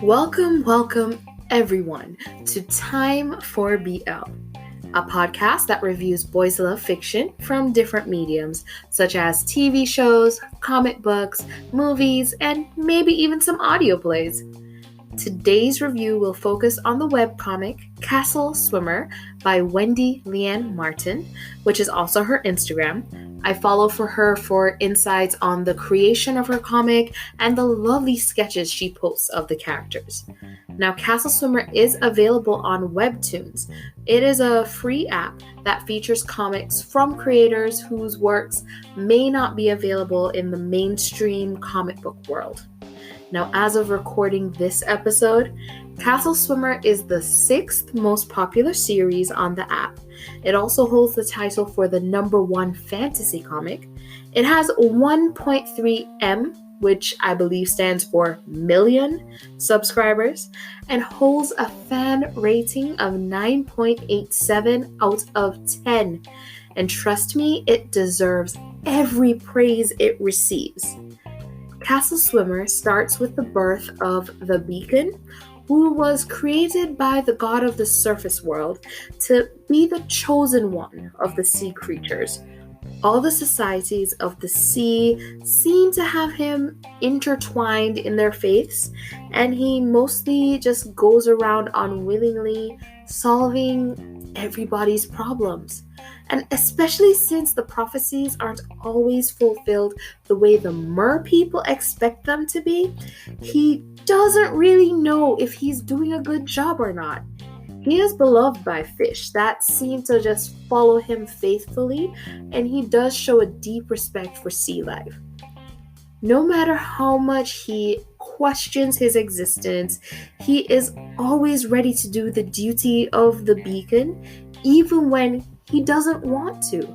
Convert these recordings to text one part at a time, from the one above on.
Welcome everyone to Time for BL, a podcast that reviews boys love fiction from different mediums such as TV shows, comic books, movies, and maybe even some audio plays. Today's review will focus on the webcomic Castle Swimmer by Wendy Leanne Martin, which is also her Instagram. I follow her for insights on the creation of her comic and the lovely sketches she posts of the characters. Now, Castle Swimmer is available on Webtoons. It is a free app that features comics from creators whose works may not be available in the mainstream comic book world. Now, as of recording this episode, Castle Swimmer is the 6th most popular series on the app. It also holds the title for the #1 fantasy comic. It has 1.3 M, which I believe stands for million subscribers, and holds a fan rating of 9.87 out of 10. And trust me, it deserves every praise it receives. Castle Swimmer starts with the birth of the Beacon, who was created by the god of the surface world to be the chosen one of the sea creatures. All the societies of the sea seem to have him intertwined in their faiths, and he mostly just goes around unwillingly solving everybody's problems. And especially since the prophecies aren't always fulfilled the way the mer people expect them to be, he doesn't really know if he's doing a good job or not. He is beloved by fish that seem to just follow him faithfully, and he does show a deep respect for sea life. No matter how much he questions his existence, he is always ready to do the duty of the beacon, even when he doesn't want to.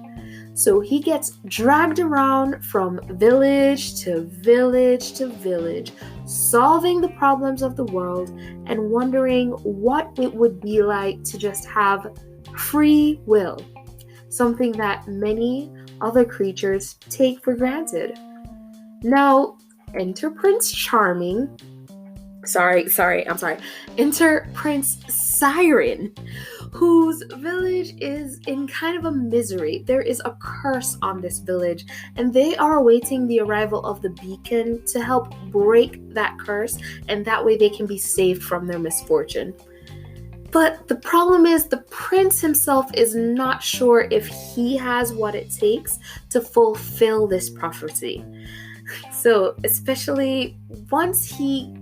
So he gets dragged around from village to village to village, solving the problems of the world and wondering what it would be like to just have free will, something that many other creatures take for granted. Now, enter Prince Charming. Enter Prince Siren, whose village is in kind of a misery. There is a curse on this village, and they are awaiting the arrival of the beacon to help break that curse, and that way they can be saved from their misfortune. But the problem is the prince himself is not sure if he has what it takes to fulfill this prophecy. So, especially once he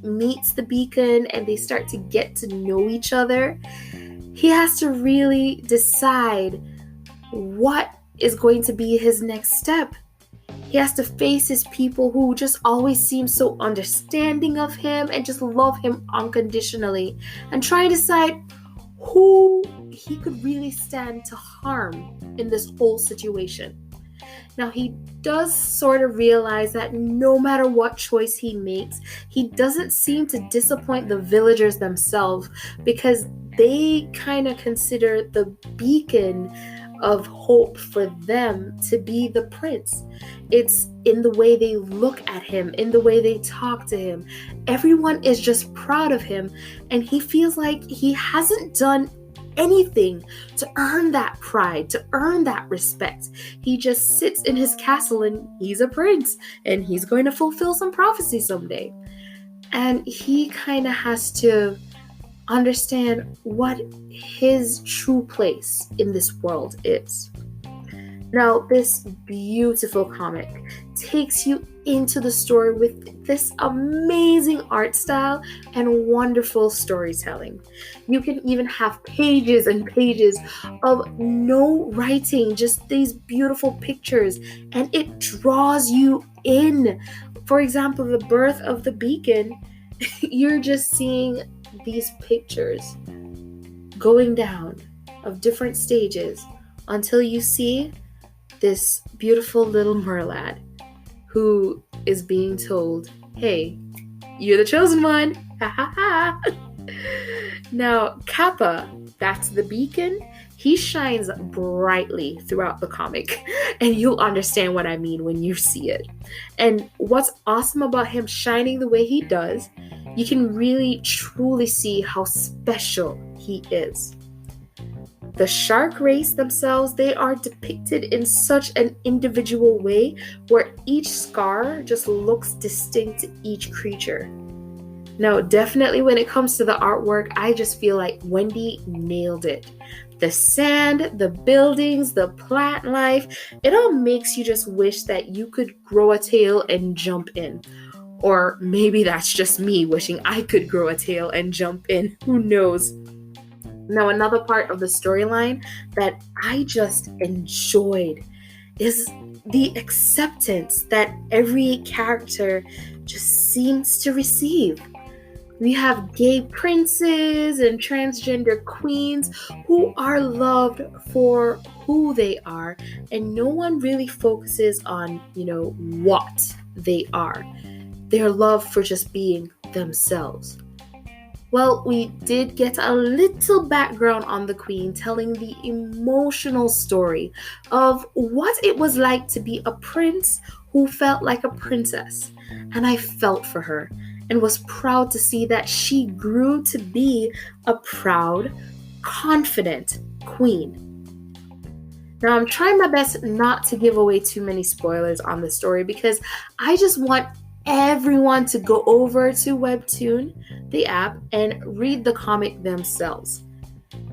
meets the beacon and they start to get to know each other, he has to really decide what is going to be his next step. He has to face his people who just always seem so understanding of him and just love him unconditionally, and try to decide who he could really stand to harm in this whole situation. Now, he does sort of realize that no matter what choice he makes, he doesn't seem to disappoint the villagers themselves, because they kind of consider the beacon of hope for them to be the prince. It's in the way they look at him, in the way they talk to him. Everyone is just proud of him, and he feels like he hasn't done anything to earn that pride, to earn that respect. He just sits in his castle and he's a prince, and he's going to fulfill some prophecy someday. And he kind of has to understand what his true place in this world is. Now, this beautiful comic takes you into the story with this amazing art style and wonderful storytelling. You can even have pages and pages of no writing, just these beautiful pictures, and it draws you in. For example, the birth of the beacon, you're just seeing these pictures going down of different stages until you see this beautiful little merlad who is being told, hey, you're the chosen one. Ha ha ha. Now, Kappa, that's the beacon. he shines brightly throughout the comic, and you'll understand what I mean when you see it. And what's awesome about him shining the way he does, you can really truly see how special he is. The shark race themselves, they are depicted in such an individual way where each scar just looks distinct to each creature. Now, definitely when it comes to the artwork, I just feel like Wendy nailed it. The sand, the buildings, the plant life, it all makes you just wish that you could grow a tail and jump in. Or maybe that's just me wishing I could grow a tail and jump in. Who knows? Now, another part of the storyline that I just enjoyed is the acceptance that every character just seems to receive. We have gay princes and transgender queens who are loved for who they are, and no one really focuses on, what they are. They're loved for just being themselves. Well, we did get a little background on the Queen, telling the emotional story of what it was like to be a prince who felt like a princess. And I felt for her and was proud to see that she grew to be a proud, confident queen. Now, I'm trying my best not to give away too many spoilers on the story because I just want everyone to go over to Webtoon, the app, and read the comic themselves.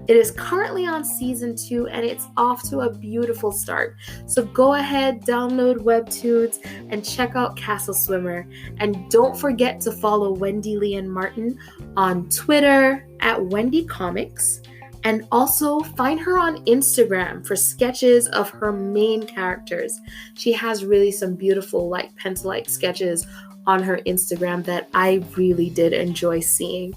It is currently on season 2 and it's off to a beautiful start. So go ahead, download Webtoons, and check out Castle Swimmer. And don't forget to follow Wendy Lian Martin on Twitter at Wendy Comics. And also find her on Instagram for sketches of her main characters. She has really some beautiful pencil-like sketches on her Instagram that I really did enjoy seeing.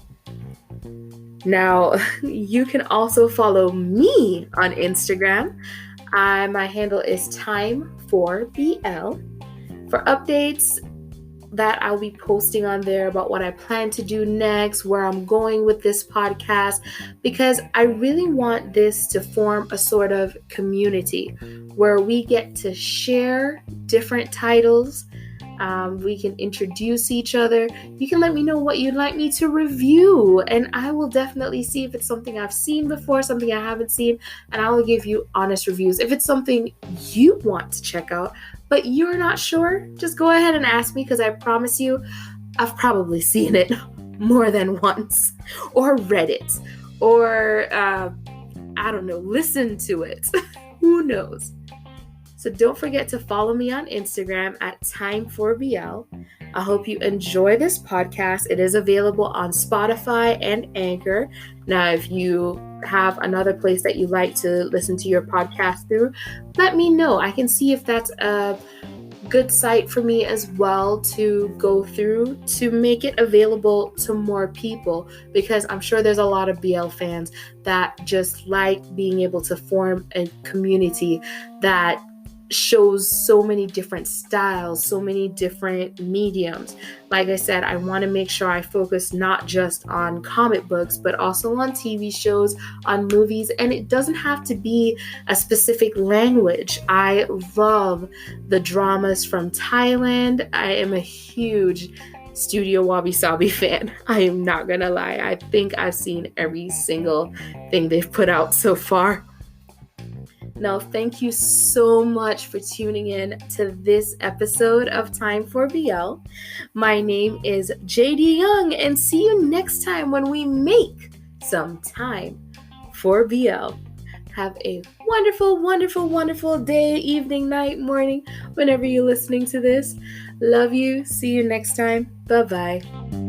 Now, you can also follow me on Instagram. My handle is Time4BL for updates that I'll be posting on there about what I plan to do next, where I'm going with this podcast, because I really want this to form a sort of community where we get to share different titles. We can introduce each other. You can let me know what you'd like me to review, and I will definitely see if it's something I've seen before, something I haven't seen, and I will give you honest reviews. If it's something you want to check out, but you're not sure, just go ahead and ask me, because I promise you, I've probably seen it more than once, or read it, or, listened to it. Who knows? So don't forget to follow me on Instagram at Time4BL. I hope you enjoy this podcast. It is available on Spotify and Anchor. Now, if you have another place that you like to listen to your podcast through, let me know. I can see if that's a good site for me as well to go through to make it available to more people, because I'm sure there's a lot of BL fans that just like being able to form a community that shows so many different styles, so many different mediums. Like I said, I want to make sure I focus not just on comic books, but also on TV shows, on movies, and it doesn't have to be a specific language. I love the dramas from Thailand. I am a huge Studio Wabi Sabi fan. I am not gonna lie. I think I've seen every single thing they've put out so far. Now, thank you so much for tuning in to this episode of Time4BL. My name is JD Young, and see you next time when we make some time for BL. Have a wonderful, wonderful, wonderful day, evening, night, morning, whenever you're listening to this. Love you. See you next time. Bye-bye.